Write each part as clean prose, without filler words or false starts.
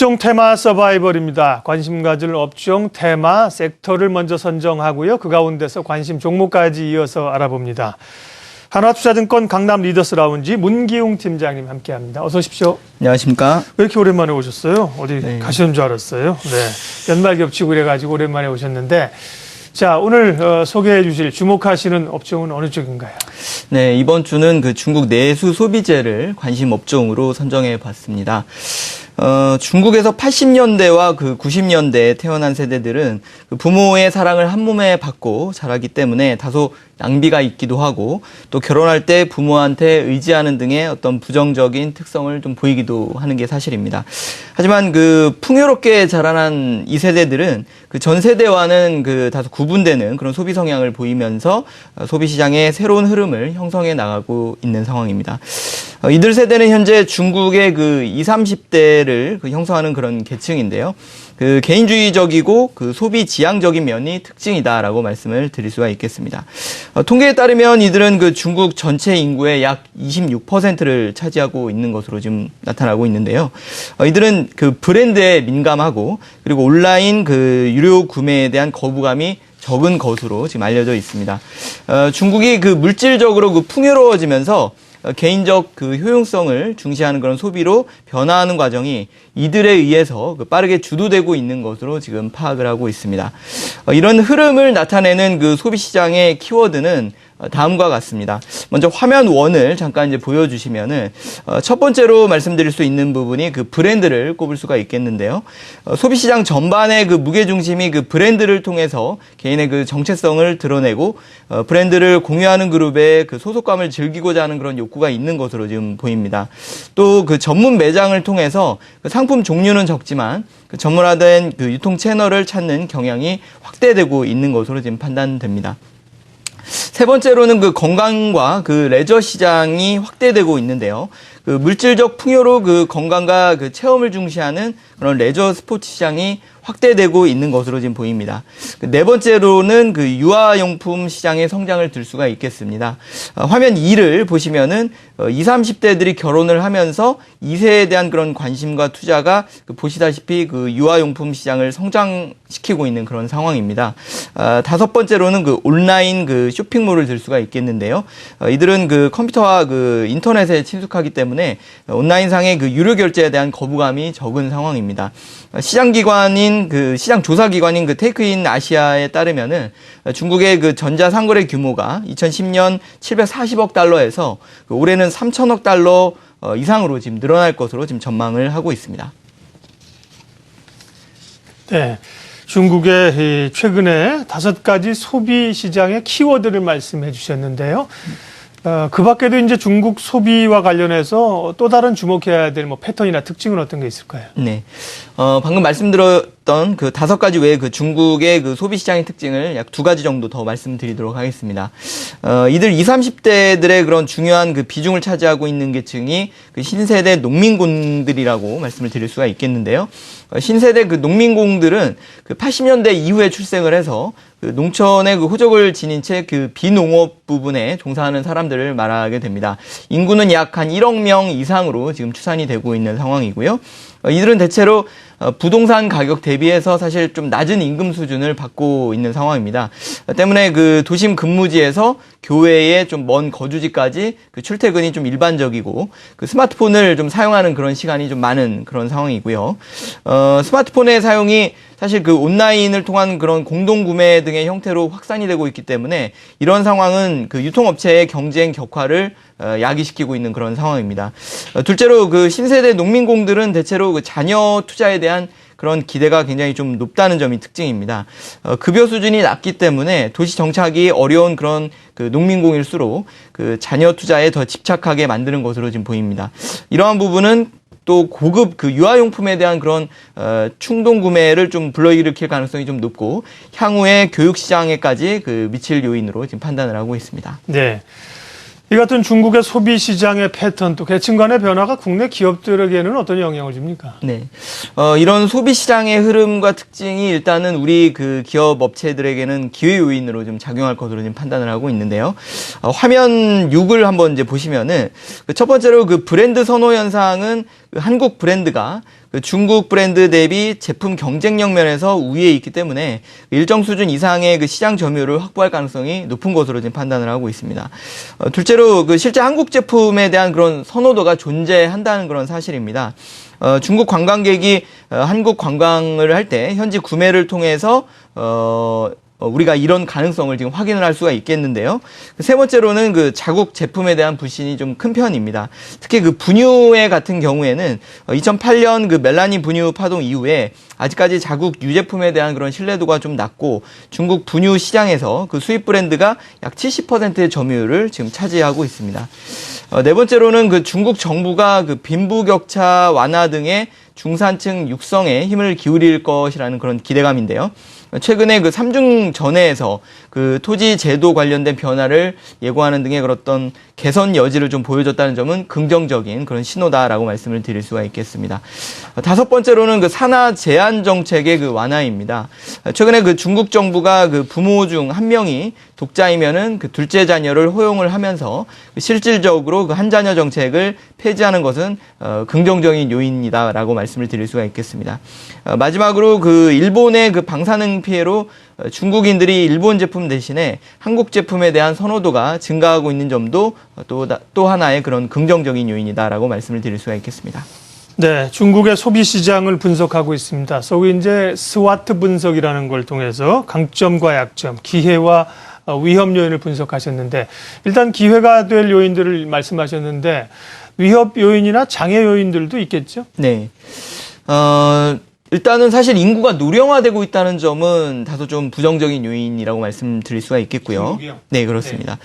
업종 테마 서바이벌입니다. 관심 가질 업종, 테마, 섹터를 먼저 선정하고요. 그 가운데서 관심 종목까지 이어서 알아봅니다. 하나투자증권 강남 리더스 라운지 문기웅 팀장님 함께합니다. 어서 오십시오. 안녕하십니까. 왜 이렇게 오랜만에 오셨어요? 어디 네. 가시는 줄 알았어요. 네, 연말 겹치고 이래가지고 오랜만에 오셨는데, 자, 오늘 소개해 주실 주목하시는 업종은 어느 쪽인가요? 네, 이번 주는 그 중국 내수 소비재를 관심 업종으로 선정해 봤습니다. 중국에서 80년대와 그 90년대에 태어난 세대들은 그 부모의 사랑을 한 몸에 받고 자라기 때문에 다소 낭비가 있기도 하고 또 결혼할 때 부모한테 의지하는 등의 어떤 부정적인 특성을 좀 보이기도 하는 게 사실입니다. 하지만 그 풍요롭게 자라난 이 세대들은 그 전 세대와는 그 다소 구분되는 그런 소비 성향을 보이면서 소비 시장의 새로운 흐름을 형성해 나가고 있는 상황입니다. 이들 세대는 현재 중국의 그 20, 30대를 형성하는 그런 계층인데요. 그 개인주의적이고 그 소비 지향적인 면이 특징이다라고 말씀을 드릴 수가 있겠습니다. 통계에 따르면 이들은 그 중국 전체 인구의 약 26%를 차지하고 있는 것으로 지금 나타나고 있는데요. 이들은 그 브랜드에 민감하고 그리고 온라인 그 유료 구매에 대한 거부감이 적은 것으로 지금 알려져 있습니다. 중국이 그 물질적으로 그 풍요로워지면서 개인적 그 효용성을 중시하는 그런 소비로 변화하는 과정이 이들에 의해서 빠르게 주도되고 있는 것으로 지금 파악을 하고 있습니다. 이런 흐름을 나타내는 그 소비 시장의 키워드는 다음과 같습니다. 먼저 화면 1을 잠깐 이제 보여주시면은 첫 번째로 말씀드릴 수 있는 부분이 그 브랜드를 꼽을 수가 있겠는데요. 소비 시장 전반의 그 무게 중심이 그 브랜드를 통해서 개인의 그 정체성을 드러내고 브랜드를 공유하는 그룹의 그 소속감을 즐기고자 하는 그런 욕구가 있는 것으로 지금 보입니다. 또 그 전문 매장을 통해서 그 상품 종류는 적지만 그 전문화된 그 유통 채널을 찾는 경향이 확대되고 있는 것으로 지금 판단됩니다. 세 번째로는 그 건강과 그 레저 시장이 확대되고 있는데요. 그 물질적 풍요로 그 건강과 그 체험을 중시하는 그런 레저 스포츠 시장이 확대되고 있는 것으로 지금 보입니다. 네 번째로는 그 유아용품 시장의 성장을 들 수가 있겠습니다. 화면 2를 보시면은 20, 30대들이 결혼을 하면서 2세에 대한 그런 관심과 투자가 보시다시피 그 유아용품 시장을 성장시키고 있는 그런 상황입니다. 다섯 번째로는 그 온라인 그 쇼핑몰을 들 수가 있겠는데요. 이들은 그 컴퓨터와 그 인터넷에 친숙하기 때문에 온라인상의 그 유료 결제에 대한 거부감이 적은 상황입니다. 시장기관인 그 시장 조사기관인 그 테이크인 아시아에 따르면은 중국의 그 전자상거래 규모가 2010년 740억 달러에서 올해는 3천억 달러 이상으로 지금 늘어날 것으로 지금 전망을 하고 있습니다. 네. 중국의 최근에 5가지 소비 시장의 키워드를 말씀해 주셨는데요. 그 밖에도 이제 중국 소비와 관련해서 또 다른 주목해야 될 뭐 패턴이나 특징은 어떤 게 있을까요? 네. 방금 말씀드렸던 그 5가지 외에 그 중국의 그 소비 시장의 특징을 약 2가지 정도 더 말씀드리도록 하겠습니다. 이들 20, 30대들의 그런 중요한 그 비중을 차지하고 있는 계층이 그 신세대 농민공들이라고 말씀을 드릴 수가 있겠는데요. 신세대 그 농민공들은 그 80년대 이후에 출생을 해서 그 농촌의 그 호적을 지닌 채 그 비농업 부분에 종사하는 사람들을 말하게 됩니다. 인구는 약 한 1억 명 이상으로 지금 추산이 되고 있는 상황이고요. 이들은 대체로 부동산 가격 대비해서 사실 좀 낮은 임금 수준을 받고 있는 상황입니다. 때문에 그 도심 근무지에서 교외의 좀 먼 거주지까지 그 출퇴근이 좀 일반적이고 그 스마트폰을 좀 사용하는 그런 시간이 좀 많은 그런 상황이고요. 스마트폰의 사용이 사실 그 온라인을 통한 그런 공동구매 등의 형태로 확산이 되고 있기 때문에 이런 상황은 그 유통업체의 경쟁 격화를 야기시키고 있는 그런 상황입니다. 둘째로 그 신세대 농민공들은 대체로 그 자녀 투자에 대한 그런 기대가 굉장히 좀 높다는 점이 특징입니다. 급여 수준이 낮기 때문에 도시 정착이 어려운 그런 그 농민공일수록 그 자녀 투자에 더 집착하게 만드는 것으로 지금 보입니다. 이러한 부분은 또 고급 그 유아용품에 대한 그런 충동 구매를 좀 불러일으킬 가능성이 좀 높고 향후에 교육 시장에까지 그 미칠 요인으로 지금 판단을 하고 있습니다. 네. 이 같은 중국의 소비 시장의 패턴 또 계층 간의 변화가 국내 기업들에게는 어떤 영향을 줍니까? 네. 이런 소비 시장의 흐름과 특징이 일단은 우리 그 기업 업체들에게는 기회 요인으로 좀 작용할 것으로 지금 판단을 하고 있는데요. 화면 6을 한번 이제 보시면은 첫 번째로 그 브랜드 선호 현상은 그 한국 브랜드가 그 중국 브랜드 대비 제품 경쟁력 면에서 우위에 있기 때문에 일정 수준 이상의 그 시장 점유율을 확보할 가능성이 높은 것으로 지금 판단을 하고 있습니다. 둘째로 그 실제 한국 제품에 대한 그런 선호도가 존재한다는 그런 사실입니다. 중국 관광객이 한국 관광을 할 때 현지 구매를 통해서 우리가 이런 가능성을 지금 확인을 할 수가 있겠는데요. 세 번째로는 그 자국 제품에 대한 불신이 좀 큰 편입니다. 특히 그 분유회 같은 경우에는 2008년 그 멜라닌 분유 파동 이후에 아직까지 자국 유제품에 대한 그런 신뢰도가 좀 낮고 중국 분유 시장에서 그 수입 브랜드가 약 70%의 점유율을 지금 차지하고 있습니다. 네 번째로는 그 중국 정부가 그 빈부격차 완화 등의 중산층 육성에 힘을 기울일 것이라는 그런 기대감인데요. 최근에 그 삼중 전해에서 그 토지 제도 관련된 변화를 예고하는 등의 그런 개선 여지를 좀 보여줬다는 점은 긍정적인 그런 신호다라고 말씀을 드릴 수가 있겠습니다. 다섯 번째로는 그 산하 제한 정책의 그 완화입니다. 최근에 그 중국 정부가 그 부모 중 한 명이 독자이면은 그 둘째 자녀를 호용을 하면서 실질적으로 그 한 자녀 정책을 폐지하는 것은 긍정적인 요인이다라고 말씀을 드릴 수가 있겠습니다. 마지막으로 그 일본의 그 방사능 피해로 중국인들이 일본 제품 대신에 한국 제품에 대한 선호도가 증가하고 있는 점도 또 하나의 그런 긍정적인 요인이다라고 말씀을 드릴 수가 있겠습니다. 네, 중국의 소비 시장을 분석하고 있습니다. 소위 이제 스와트 분석이라는 걸 통해서 강점과 약점, 기회와 위험 요인을 분석하셨는데 일단 기회가 될 요인들을 말씀하셨는데 위협 요인이나 장애 요인들도 있겠죠? 네. 일단은 사실 인구가 노령화되고 있다는 점은 다소 좀 부정적인 요인이라고 말씀드릴 수가 있겠고요. 중국이요? 네, 그렇습니다.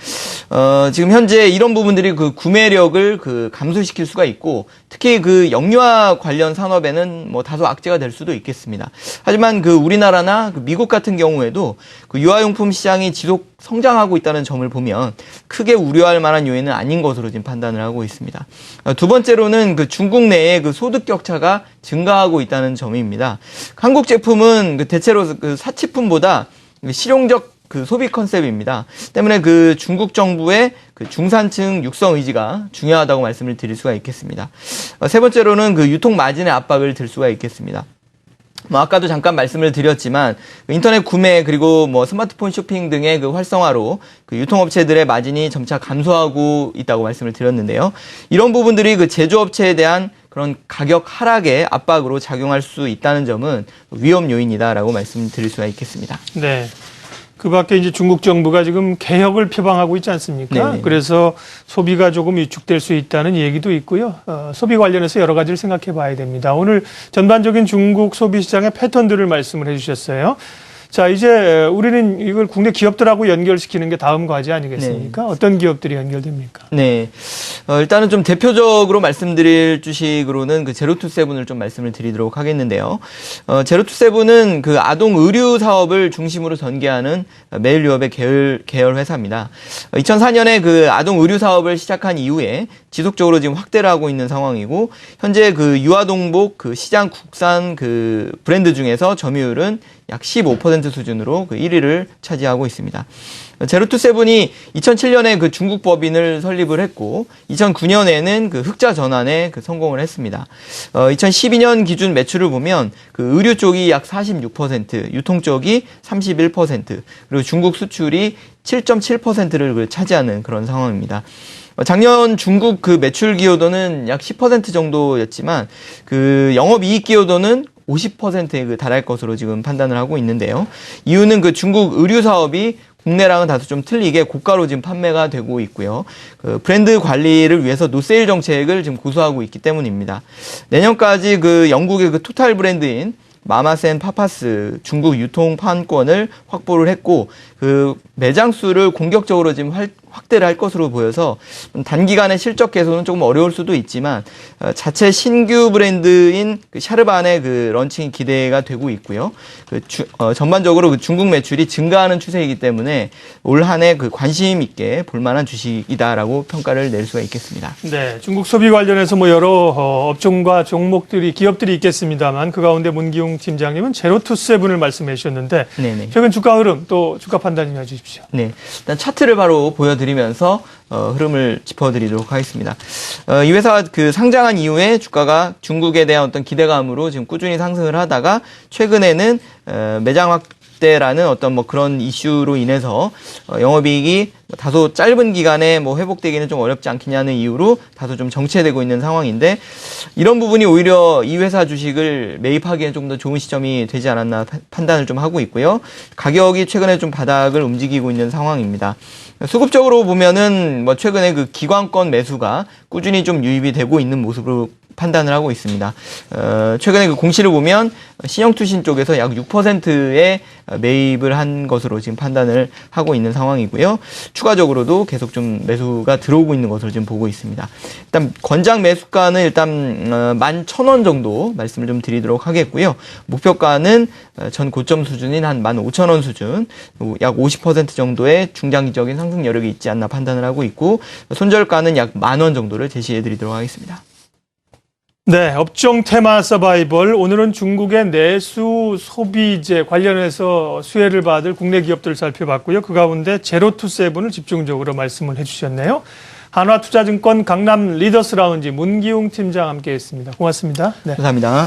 지금 현재 이런 부분들이 그 구매력을 그 감소시킬 수가 있고 특히 그 영유아 관련 산업에는 뭐 다소 악재가 될 수도 있겠습니다. 하지만 그 우리나라나 그 미국 같은 경우에도 그 유아용품 시장이 지속 성장하고 있다는 점을 보면 크게 우려할 만한 요인은 아닌 것으로 지금 판단을 하고 있습니다. 두 번째로는 그 중국 내의 그 소득 격차가 증가하고 있다는 점입니다. 한국 제품은 그 대체로 그 사치품보다 실용적 그 소비 컨셉입니다. 때문에 그 중국 정부의 그 중산층 육성 의지가 중요하다고 말씀을 드릴 수가 있겠습니다. 세 번째로는 그 유통 마진의 압박을 들 수가 있겠습니다. 아까도 잠깐 말씀을 드렸지만 인터넷 구매 그리고 뭐 스마트폰 쇼핑 등의 그 활성화로 그 유통업체들의 마진이 점차 감소하고 있다고 말씀을 드렸는데요. 이런 부분들이 그 제조업체에 대한 그런 가격 하락의 압박으로 작용할 수 있다는 점은 위험 요인이다라고 말씀드릴 수가 있겠습니다. 네. 그 밖에 이제 중국 정부가 지금 개혁을 표방하고 있지 않습니까? 네네. 그래서 소비가 조금 위축될 수 있다는 얘기도 있고요. 소비 관련해서 여러 가지를 생각해 봐야 됩니다. 오늘 전반적인 중국 소비 시장의 패턴들을 말씀을 해 주셨어요. 자, 이제 우리는 이걸 국내 기업들하고 연결시키는 게 다음 과제 아니겠습니까? 네. 어떤 기업들이 연결됩니까? 네. 일단은 좀 대표적으로 말씀드릴 주식으로는 그 제로투세븐을 좀 말씀을 드리도록 하겠는데요. 제로투세븐은 그 아동 의류 사업을 중심으로 전개하는 메일유업의 계열 회사입니다. 2004년에 그 아동 의류 사업을 시작한 이후에 지속적으로 지금 확대를 하고 있는 상황이고, 현재 그 유아동복 그 시장 국산 그 브랜드 중에서 점유율은 약 15% 수준으로 그 1위를 차지하고 있습니다. 제로투세븐이 2007년에 그 중국 법인을 설립을 했고 2009년에는 그 흑자 전환에 그 성공을 했습니다. 2012년 기준 매출을 보면 그 의류 쪽이 약 46%, 유통 쪽이 31%, 그리고 중국 수출이 7.7%를 그 차지하는 그런 상황입니다. 작년 중국 그 매출 기여도는 약 10% 정도였지만 그 영업이익 기여도는 50%에 그 달할 것으로 지금 판단을 하고 있는데요. 이유는 그 중국 의류 사업이 국내랑은 다소 좀 틀리게 고가로 지금 판매가 되고 있고요. 그 브랜드 관리를 위해서 노세일 정책을 지금 고수하고 있기 때문입니다. 내년까지 그 영국의 그 토탈 브랜드인 마마센 파파스 중국 유통 판권을 확보를 했고 그 매장 수를 공격적으로 지금 확대를 할 것으로 보여서 단기간에 실적 개선은 조금 어려울 수도 있지만 자체 신규 브랜드인 그 샤르반의 그 런칭이 기대가 되고 있고요. 전반적으로 그 중국 매출이 증가하는 추세이기 때문에 올 한 해 그 관심 있게 볼만한 주식이다라고 평가를 낼 수가 있겠습니다. 네, 중국 소비 관련해서 뭐 여러 업종과 종목들이 기업들이 있겠습니다만 그 가운데 문기용 팀장님은 제로투세븐을 말씀해 주셨는데 네네. 최근 주가 흐름 또 주가 판단 좀 해주십시오. 네, 일단 차트를 바로 보여드리겠습니다. 짚어드리면서 흐름을 짚어드리도록 하겠습니다. 이 회사가 그 상장한 이후에 주가가 중국에 대한 어떤 기대감으로 지금 꾸준히 상승을 하다가 최근에는 매장 확대라는 어떤 뭐 그런 이슈로 인해서 영업이익이 다소 짧은 기간에 뭐 회복되기는 좀 어렵지 않겠냐는 이유로 다소 좀 정체되고 있는 상황인데, 이런 부분이 오히려 이 회사 주식을 매입하기엔 좀 더 좋은 시점이 되지 않았나 판단을 좀 하고 있고요. 가격이 최근에 좀 바닥을 움직이고 있는 상황입니다. 수급적으로 보면은 뭐 최근에 그 기관권 매수가 꾸준히 좀 유입이 되고 있는 모습으로 판단을 하고 있습니다. 최근에 그 공시를 보면 신영투신 쪽에서 약 6%의 매입을 한 것으로 지금 판단을 하고 있는 상황이고요. 추가적으로도 계속 좀 매수가 들어오고 있는 것으로 지금 보고 있습니다. 일단 권장 매수가는 일단 11,000원 정도 말씀을 좀 드리도록 하겠고요. 목표가는 전 고점 수준인 한 15,000원 수준, 약 50% 정도의 중장기적인 상승 여력이 있지 않나 판단을 하고 있고, 손절가는 약 10,000원 정도를 제시해 드리도록 하겠습니다. 네, 업종 테마 서바이벌. 오늘은 중국의 내수 소비재 관련해서 수혜를 받을 국내 기업들을 살펴봤고요. 그 가운데 제로투세븐을 집중적으로 말씀을 해주셨네요. 한화투자증권 강남 리더스 라운지 문기웅 팀장 함께했습니다. 고맙습니다. 네. 감사합니다.